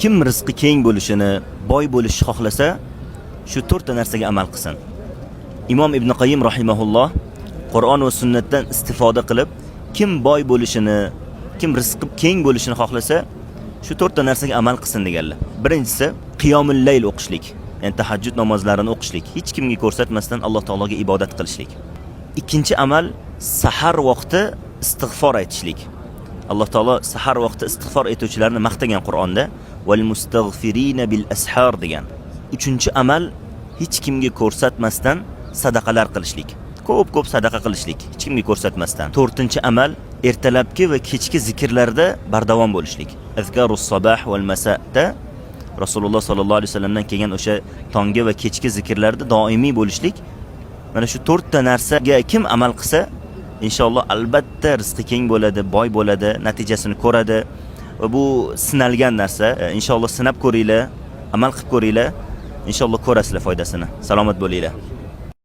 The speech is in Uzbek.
Kim rizqi keng bo'lishini, boy bo'lishni xohlasa, shu 4 ta narsaga amal qilsin. Imom Ibn Qayyim rahimahulloh Qur'on va sunnatdan istifoda qilib, kim boy bo'lishini, kim rizqi keng bo'lishini xohlasa, shu 4 ta narsaga amal qilsin deganlar. Birinchisi qiyomul layl o'qishlik, ya'ni tahajjud namozlarini o'qishlik, hech kimga ko'rsatmasdan Alloh taologa ibodat qilishlik. Ikkinchi amal sahar vaqti istig'for aytishlik. Alloh taolo sahar vaqti istig'for etuvchilarni maqtagan Qur'onda, "Val mustaghfirina bil ashar" degan. Uchinchi amal hech kimga ko'rsatmasdan sadaqalar qilishlik. Ko'p sadaqa qilishlik, hech kimga ko'rsatmasdan. To'rtinchi amal ertalabki va kechki zikrlarda bardavom bo'lishlik. Azkarus sabah val masa'da Rasululloh sallallohu alayhi vasallamdan kelgan o'sha tonggi va kechki zikrlarda doimiy bo'lishlik. Mana shu 4 ta narsaga kim amal qilsa, inshaalloh albatta rizqi keng bo'ladi, boy bo'ladi, natijasini ko'radi va bu sinalgan narsa. Inshaalloh sinab ko'ringlar, amal qilib ko'ringlar. Inshaalloh ko'rasizlar foydasini. Salomat bo'linglar.